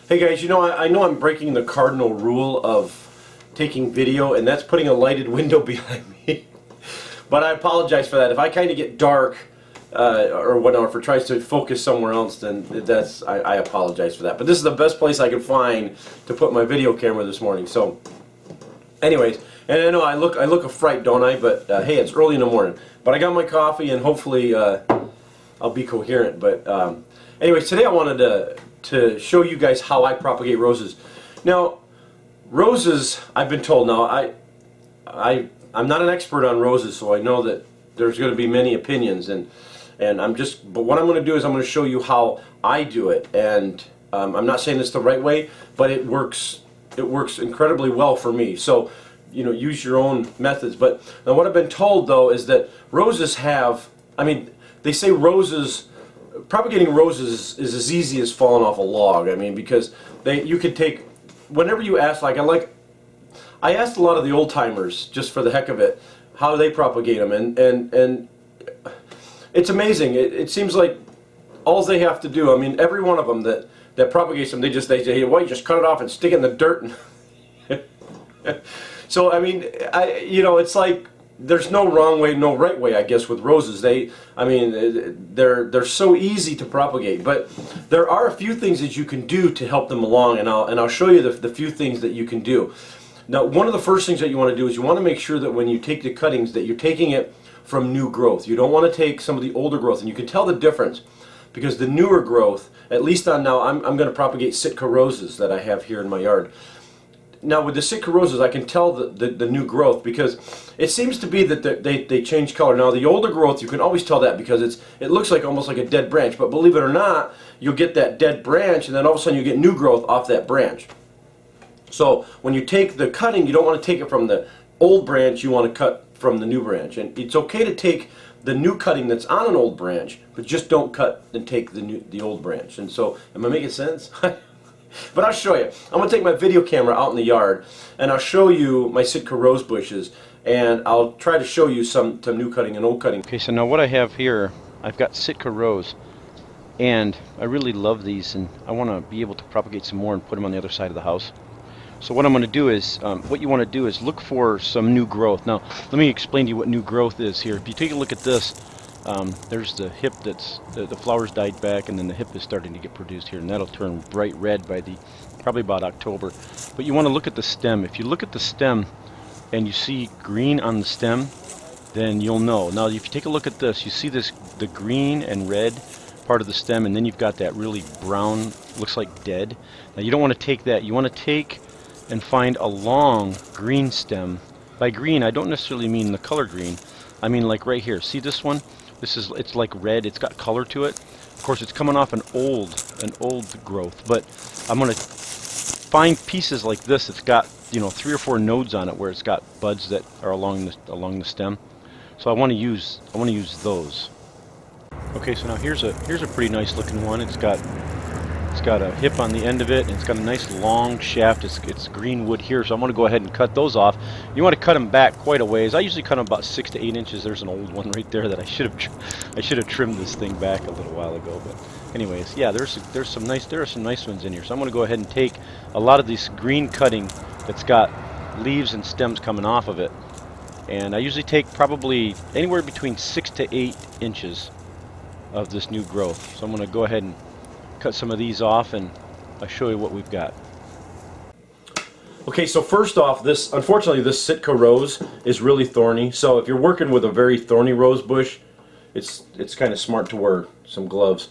Hey guys, you know, I know I'm breaking the cardinal rule of taking video, and that's putting a lighted window behind me. But I apologize for that. If I kind of get dark or whatnot, if it tries to focus somewhere else, then I apologize for that. But this is the best place I could find to put my video camera this morning. So, anyways, and I know I look a fright, don't I? But hey, it's early in the morning. But I got my coffee, and hopefully I'll be coherent. But anyways, today I wanted to show you guys how I propagate roses. Now, roses, I've been told, now I'm not an expert on roses, so I know that there's going to be many opinions, but what I'm going to do is I'm going to show you how I do it, and I'm not saying it's the right way, but it works incredibly well for me. So, you know, use your own methods. But now what I've been told though is that roses have, I mean, they say propagating roses is as easy as falling off a log. I mean, because you could take, whenever you ask, I asked a lot of the old timers just for the heck of it how they propagate them, and it's amazing. It seems like all they have to do, I mean, every one of them that propagates them, they say, hey, well, you just cut it off and stick it in the dirt. So I mean, you know, it's like there's no wrong way, no right way, I guess, with roses. They're so easy to propagate, but there are a few things that you can do to help them along, and I'll show you the few things that you can do. Now, one of the first things that you want to do is you want to make sure that when you take the cuttings that you're taking it from new growth. You don't want to take some of the older growth, and you can tell the difference because the newer growth, at least on now, I'm going to propagate Sitka roses that I have here in my yard. Now with the Sitka roses, I can tell the new growth because it seems to be that they change color. Now the older growth, you can always tell that because it looks like almost like a dead branch, but believe it or not, you'll get that dead branch, and then all of a sudden you get new growth off that branch. So when you take the cutting, you don't want to take it from the old branch, you want to cut from the new branch. And it's okay to take the new cutting that's on an old branch, but just don't cut and take the old branch. And so, am I making sense? But I'll show you. I'm going to take my video camera out in the yard, and I'll show you my Sitka rose bushes, and I'll try to show you some new cutting and old cutting. Okay, so now what I have here, I've got Sitka rose, and I really love these, and I want to be able to propagate some more and put them on the other side of the house. So what I'm going to do is, what you want to do is look for some new growth. Now, let me explain to you what new growth is here. If you take a look at this, there's the hip that's, the flowers died back, and then the hip is starting to get produced here, and that'll turn bright red by probably about October. But you want to look at the stem. If you look at the stem and you see green on the stem, then you'll know. Now, if you take a look at this, you see the green and red part of the stem, and then you've got that really brown, looks like dead. Now, you don't want to take that. You want to take and find a long green stem. By green, I don't necessarily mean the color green. I mean like right here. See this one? It's like red. It's got color to it. Of course, it's coming off an old growth. But I'm going to find pieces like this that's got, you know, 3 or 4 nodes on it where it's got buds that are along the stem. So I want to use those. Okay, so now here's a pretty nice looking one. It's got a hip on the end of it, and it's got a nice long shaft. It's green wood here, so I'm going to go ahead and cut those off. You want to cut them back quite a ways. I usually cut them about 6 to 8 inches. There's an old one right there that I should have trimmed this thing back a little while ago. But anyways, yeah, there are some nice ones in here. So I'm going to go ahead and take a lot of this green cutting that's got leaves and stems coming off of it, and I usually take probably anywhere between 6 to 8 inches of this new growth. So I'm going to go ahead and cut some of these off, and I'll show you what we've got. Okay, so first off, unfortunately this Sitka rose is really thorny. So if you're working with a very thorny rose bush, it's kind of smart to wear some gloves.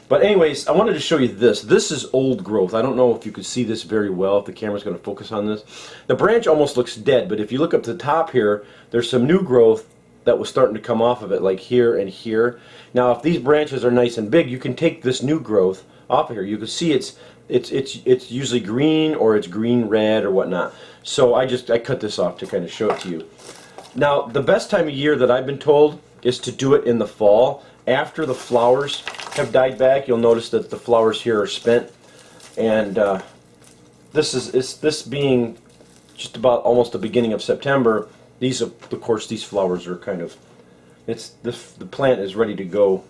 But anyways, I wanted to show you this. This is old growth. I don't know if you could see this very well, if the camera's going to focus on this. The branch almost looks dead, but if you look up to the top here, there's some new growth that was starting to come off of it, like here and here. Now, if these branches are nice and big, you can take this new growth off of here. You can see it's usually green, or it's green red or whatnot. So I cut this off to kind of show it to you. Now, the best time of year that I've been told is to do it in the fall. After the flowers have died back, you'll notice that the flowers here are spent, and this being just about almost the beginning of September. Of course, these flowers are kind of, the plant is ready to go,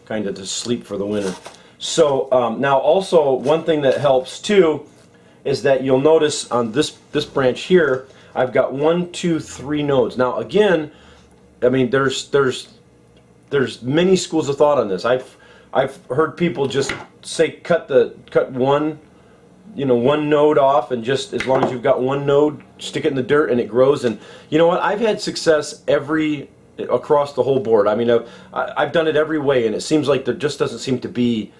kind of to sleep for the winter. So now also one thing that helps too is that you'll notice on this branch here, I've got 1, 2, 3 nodes. Now again, I mean there's many schools of thought on this. I've heard people just say cut one, you know, one node off, and just as long as you've got one node, stick it in the dirt and it grows. And you know what? I've had success across the whole board. I mean, I've done it every way, and it seems like there just doesn't seem to be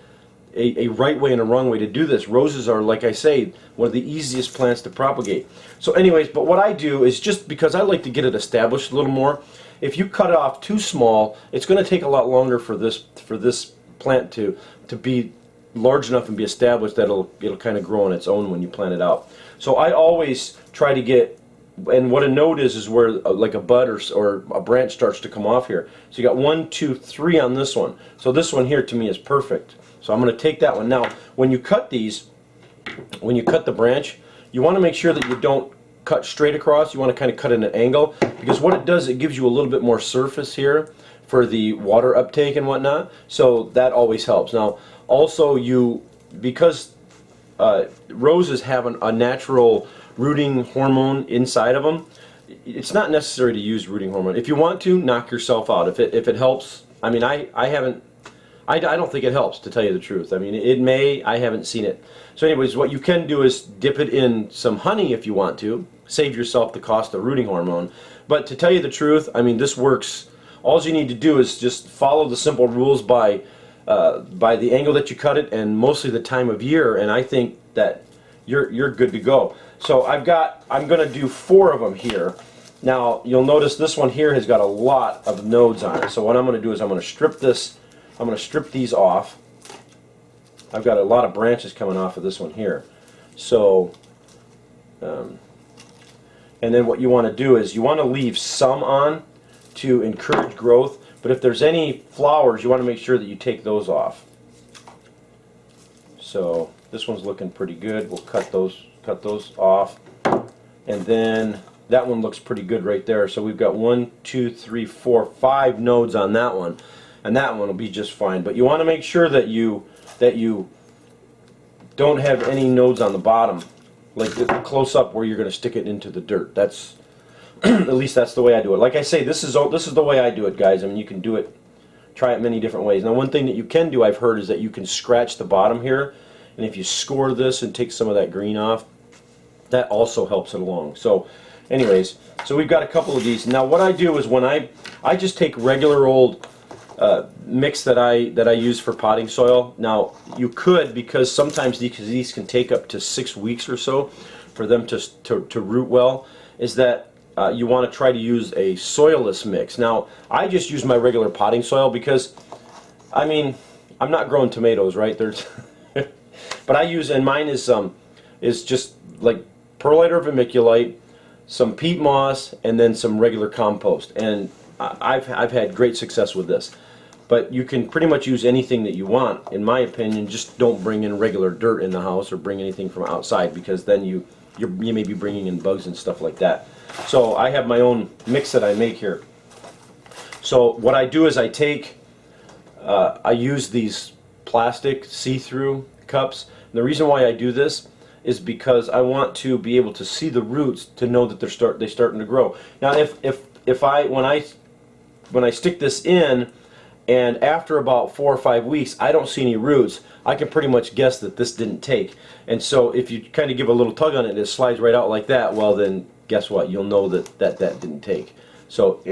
a right way and a wrong way to do this. Roses are, like I say, one of the easiest plants to propagate. So anyways, but what I do is, just because I like to get it established a little more, if you cut it off too small, it's going to take a lot longer for this plant to be large enough and be established that it'll kind of grow on its own when you plant it out. So I always try to get, and what a node is where like a bud or a branch starts to come off here. So you got 1, 2, 3 on this one. So this one here to me is perfect. So I'm going to take that one. Now when you cut these, when you cut the branch, you want to make sure that you don't cut straight across. You want to kind of cut at an angle, because what it does, it gives you a little bit more surface here for the water uptake and whatnot. So that always helps. Now also, because roses have a natural rooting hormone inside of them, it's not necessary to use rooting hormone. If you want to, knock yourself out. If it helps, I mean, I don't think it helps, to tell you the truth. I mean, it may, I haven't seen it. So anyways, what you can do is dip it in some honey if you want to. Save yourself the cost of rooting hormone. But to tell you the truth, I mean, this works. All you need to do is just follow the simple rules by the angle that you cut it, and mostly the time of year, and I think that you're good to go. So I'm going to do 4 of them here. Now you'll notice this one here has got a lot of nodes on it. So what I'm going to do is I'm going to strip these off. I've got a lot of branches coming off of this one here. So and then what you want to do is you want to leave some on to encourage growth. But if there's any flowers, you want to make sure that you take those off. So this one's looking pretty good. We'll cut those off. And then that one looks pretty good right there. So we've got 1, 2, 3, 4, 5 nodes on that one. And that one will be just fine. But you want to make sure that you don't have any nodes on the bottom, like close up where you're going to stick it into the dirt. That's at least that's the way I do it. Like I say, this is the way I do it, guys. I mean, you can do it, try it many different ways. Now, one thing that you can do, I've heard, is that you can scratch the bottom here, and if you score this and take some of that green off, that also helps it along. So, anyways, so we've got a couple of these. Now, what I do is when I just take regular old mix that I use for potting soil. Now, you could, because sometimes these can take up to 6 weeks or so for them to root well, is that you want to try to use a soilless mix. Now, I just use my regular potting soil because, I mean, I'm not growing tomatoes, right? There's, but I use, and mine is just like perlite or vermiculite, some peat moss, and then some regular compost. And I've had great success with this. But you can pretty much use anything that you want, in my opinion. Just don't bring in regular dirt in the house or bring anything from outside, because then you may be bringing in bugs and stuff like that. So I have my own mix that I make here. So what I do is I use these plastic see-through cups. And the reason why I do this is because I want to be able to see the roots to know that they're starting to grow. Now, when I stick this in, and after about 4 or 5 weeks I don't see any roots, I can pretty much guess that this didn't take. And so if you kind of give a little tug on it and it slides right out like that, well then guess what? You'll know that didn't take. So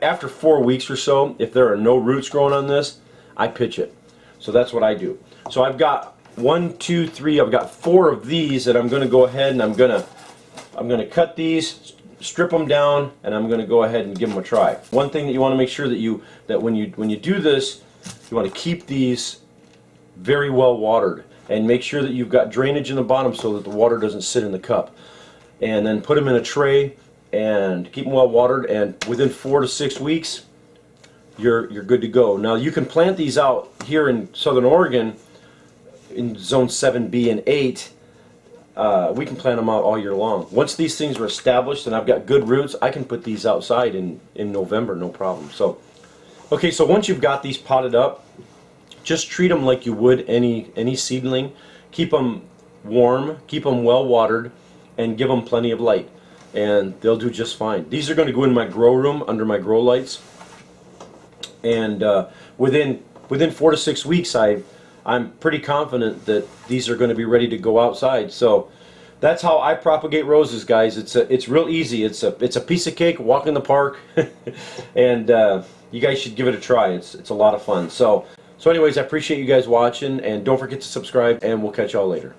after 4 weeks or so, if there are no roots growing on this, I pitch it. So that's what I do. So I've got 1, 2, 3, I've got 4 of these that I'm going to go ahead and I'm going to cut these, strip them down, and I'm going to go ahead and give them a try. One thing that you want to make sure that when you do this, you want to keep these very well watered, and make sure that you've got drainage in the bottom so that the water doesn't sit in the cup. And then put them in a tray and keep them well watered, and within 4 to 6 weeks you're good to go. Now you can plant these out here in Southern Oregon in zone 7B and 8. We can plant them out all year long. Once these things are established and I've got good roots, I can put these outside in November, no problem. So, okay, so once you've got these potted up, just treat them like you would any seedling. Keep them warm, keep them well watered, and give them plenty of light, and they'll do just fine. These are going to go in my grow room under my grow lights, and within 4 to 6 weeks, I'm pretty confident that these are going to be ready to go outside. So that's how I propagate roses, guys. It's real easy. It's a piece of cake. Walk in the park, and you guys should give it a try. It's a lot of fun. So anyways, I appreciate you guys watching, and don't forget to subscribe, and we'll catch y'all later.